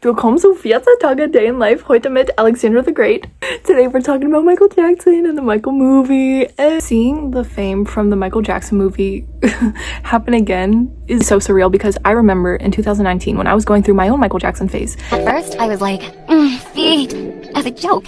Willkommen zu 14 Tage Day in Life, heute mit Alexandra the Great. Today we're talking about Michael Jackson and the Michael movie. And seeing the fame from the Michael Jackson movie happen again is so surreal because I remember in 2019 when I was going through my own Michael Jackson phase. At first, I was like, see, as a joke.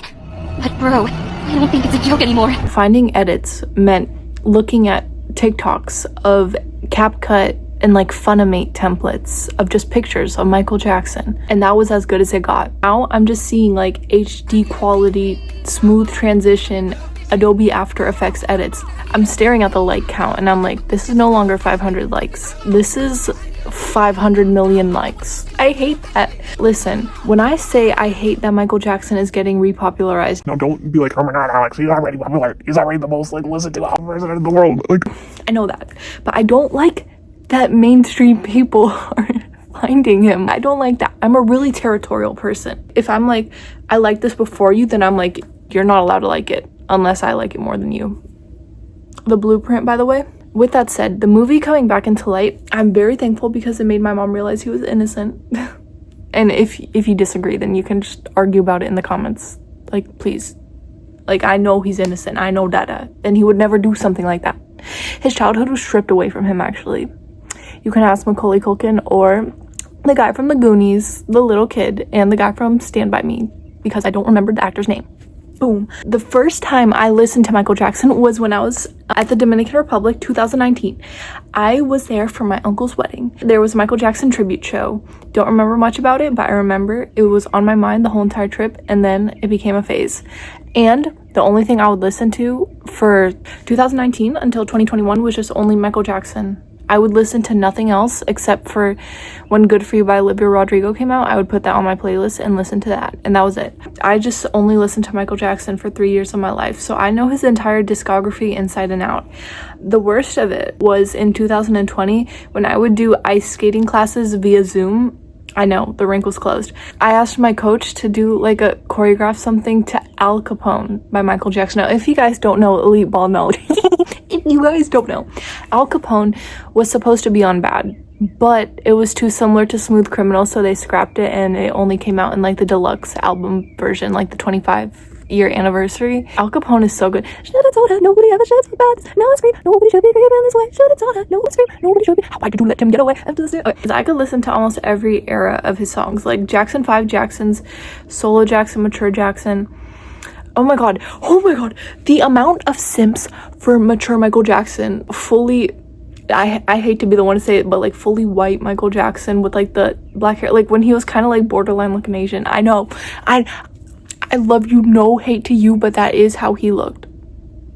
But bro, I don't think it's a joke anymore. Finding edits meant looking at TikToks of CapCut and like Funimate templates of just pictures of Michael Jackson, and that was as good as it got. Now I'm just seeing like HD quality, smooth transition, Adobe After Effects edits. I'm staring at the like count and I'm like, this is no longer 500 likes. This is 500 million likes. I hate that. Listen, when I say I hate that Michael Jackson is getting repopularized. No, don't be like, oh my god, Alex, he's already popular. He's already the most listened to person in the world. Like, I know that, but I don't like that mainstream people are finding him. I don't like that. I'm a really territorial person. If I'm like, I like this before you, then I'm like, you're not allowed to like it unless I like it more than you. The blueprint, by the way. With that said, the movie coming back into light, I'm very thankful because it made my mom realize he was innocent. And if you disagree, then you can just argue about it in the comments. Like, please. Like, I know he's innocent. I know Dada. And he would never do something like that. His childhood was stripped away from him, actually. You can ask Macaulay Culkin or the guy from The Goonies, the little kid, and the guy from Stand By Me, because I don't remember the actor's name. Boom. The first time I listened to Michael Jackson was when I was at the Dominican Republic, 2019. I was there for my uncle's wedding. There was a Michael Jackson tribute show. Don't remember much about it, but I remember it was on my mind the whole entire trip, and then it became a phase. And the only thing I would listen to for 2019 until 2021 was just only Michael Jackson. I would listen to nothing else except for when Good For You by Olivia Rodrigo came out. I would put that on my playlist and listen to that, and that was it. I just only listened to Michael Jackson for 3 years of my life, so I know his entire discography inside and out. The worst of it was in 2020 when I would do ice skating classes via Zoom. I know, the rink was closed. I asked my coach to do like a choreograph something to Al Capone by Michael Jackson. Now, if you guys don't know Elite Ball, no. If you guys don't know, Al Capone was supposed to be on Bad, but it was too similar to Smooth Criminal, so they scrapped it and it only came out in like the deluxe album version, like the 25-year anniversary. Al Capone is so good. Should've told her nobody ever should have bad. Now I scream, nobody should be creeping this way. Should've told her nobody scream, nobody should be. Why did you let him get away after this? Okay. I could listen to almost every era of his songs, like Jackson 5 Jacksons, Solo Jackson, Mature Jackson. Oh my god, the amount of simps for mature Michael Jackson, fully, I hate to be the one to say it, but like fully white Michael Jackson with like the black hair, like when he was kind of like borderline looking Asian. I know, I love you, no hate to you, but that is how he looked.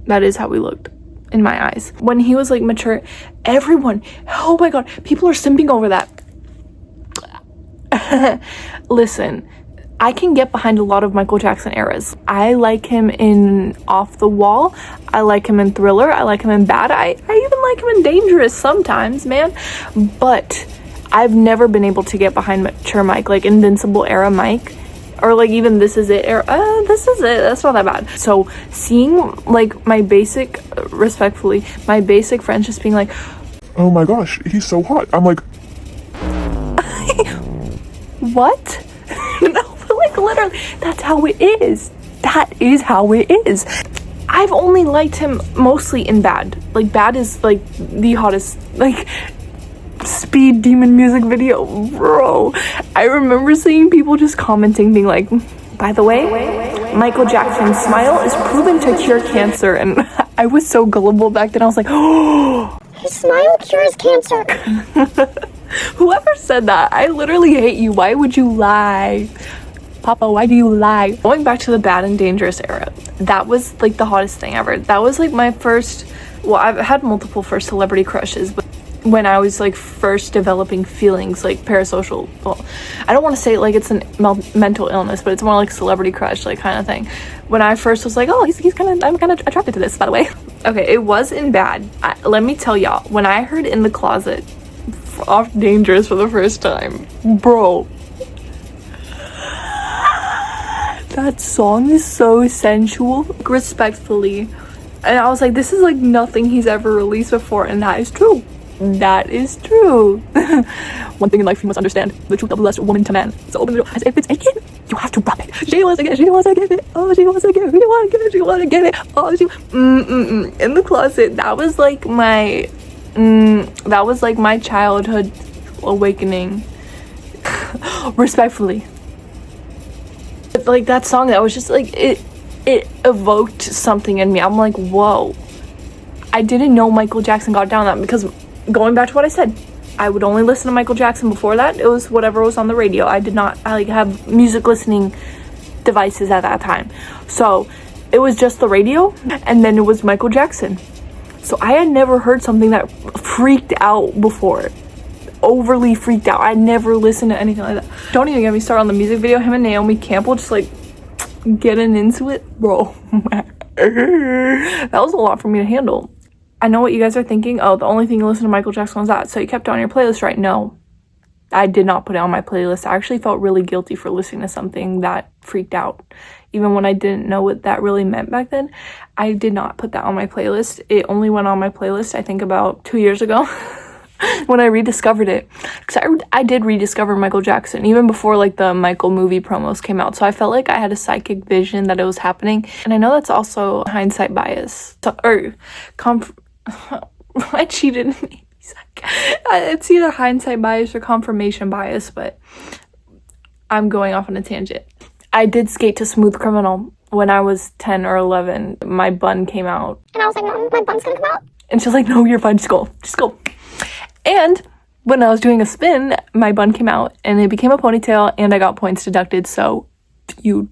That is how he looked in my eyes. When he was like mature, everyone, oh my god, people are simping over that. Listen, I can get behind a lot of Michael Jackson eras. I like him in Off the Wall. I like him in Thriller. I like him in Bad. I even like him in Dangerous sometimes, man. But I've never been able to get behind mature Mike, like Invincible era Mike, or like even This Is It era. This Is It. That's not that bad. So seeing like my basic, respectfully, my basic friends just being like, oh my gosh, he's so hot. I'm like, what? No. Like literally, that's how it is. That is how it is. I've only liked him mostly in Bad. Like Bad is like the hottest like speed demon music video, bro. I remember seeing people just commenting being like, by the way, Michael Jackson's smile is proven to cure cancer. And I was so gullible back then. I was like, oh, His smile cures cancer. whoever said that, I literally hate you. Why would you lie? Papa, why do you lie? Going back to the Bad and Dangerous era, that was like the hottest thing ever. That was like my first, well, I've had multiple first celebrity crushes, but when I was like first developing feelings like parasocial, well, I don't want to say it like it's a mental illness, but it's more like celebrity crush, like kind of thing. When I first was like, oh, he's kind of, I'm kind of attracted to this, by the way. Okay, it was in Bad. Let me tell y'all, when I heard In the Closet off Dangerous for the first time, bro, that song is so sensual, respectfully. And I was like, this is like nothing he's ever released before, and that is true. That is true. One thing in life you must understand: the truth of less woman to man. So open the door. As if it's aching, you have to rub it. She wants to get it. She wants to get it. Oh, she wants to get it. She wants to get it. She wants to get it. Oh, she. In the closet. That was like my. That was like my childhood awakening. Respectfully. But like that song, that was just like it evoked something in me. I'm like, whoa. I didn't know Michael Jackson got down that, because going back to what I said, I would only listen to Michael Jackson. Before that, it was whatever was on the radio. I like have music listening devices at that time. So it was just the radio, and then it was Michael Jackson. So I had never heard something that freaked out before. Overly freaked out. I never listened to anything like that. Don't even get me started on the music video. Him and Naomi Campbell just like getting into it. Bro. That was a lot for me to handle. I know what you guys are thinking. Oh, the only thing you listen to Michael Jackson was that. So you kept it on your playlist, right? No. I did not put it on my playlist. I actually felt really guilty for listening to something that freaked out. Even when I didn't know what that really meant back then, I did not put that on my playlist. It only went on my playlist, I think, about 2 years ago when I rediscovered it. Because I did rediscover Michael Jackson even before like the Michael movie promos came out. So I felt like I had a psychic vision that it was happening. And I know that's also hindsight bias. I cheated. It's either hindsight bias or confirmation bias, but I'm going off on a tangent. I did skate to Smooth Criminal when I was 10 or 11. My bun came out. And I was like, Mom, my bun's gonna come out. And she's like, no, you're fine. Just go. And when I was doing a spin, my bun came out and it became a ponytail and I got points deducted. So you...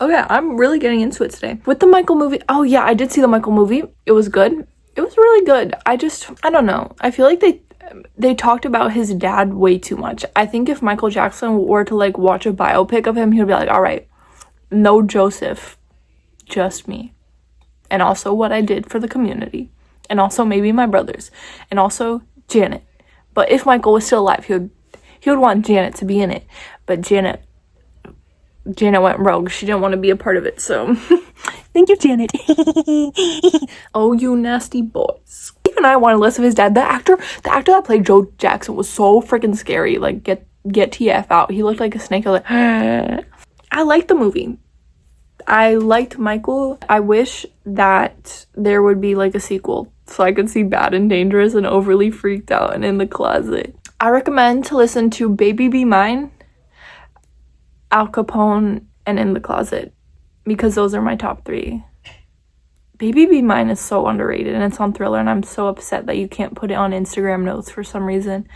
Okay, I'm really getting into it today. With the Michael movie, oh yeah, I did see the Michael movie. It was good. It was really good. I don't know. I feel like they talked about his dad way too much. I think if Michael Jackson were to like watch a biopic of him, he'd be like, all right, no Joseph, just me. And also what I did for the community. And also maybe my brothers. And also Janet. But if Michael was still alive, he would want Janet to be in it. But Janet went rogue. She didn't want to be a part of it, so thank you, Janet. Oh, you nasty boys. Even I wanted less of his dad. The actor that played Joe Jackson was so freaking scary. Like, get TF out. He looked like a snake. I was like, I liked the movie. I liked Michael. I wish that there would be like a sequel so I could see Bad and Dangerous and Overly Freaked Out and In the Closet. I recommend to listen to Baby Be Mine, Al Capone, and In the Closet, because those are my top 3. Baby Be Mine is so underrated, and it's on Thriller, and I'm so upset that you can't put it on Instagram notes for some reason.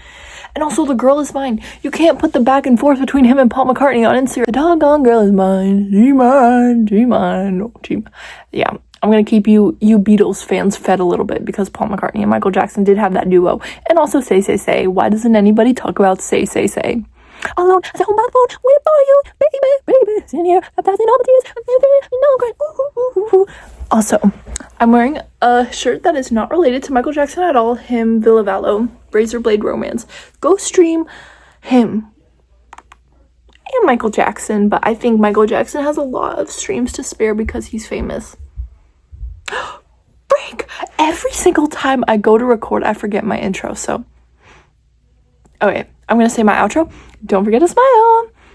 And also, The Girl Is Mine. You can't put the back and forth between him and Paul McCartney on Instagram. The doggone girl is mine. She mine. She mine. She mine. Yeah, I'm gonna keep you Beatles fans fed a little bit, because Paul McCartney and Michael Jackson did have that duo. And also Say, Say, Say. Why doesn't anybody talk about Say, Say, Say? Alone, I on my phone, waiting for you, baby, sitting here, I'm passing all the tears, you know, also, I'm wearing a shirt that is not related to Michael Jackson at all, him, Villavallo, Razor Blade Romance. Go stream him and Michael Jackson, but I think Michael Jackson has a lot of streams to spare because he's famous. Break! Every single time I go to record, I forget my intro, so... Okay, I'm gonna say my outro. Don't forget to smile.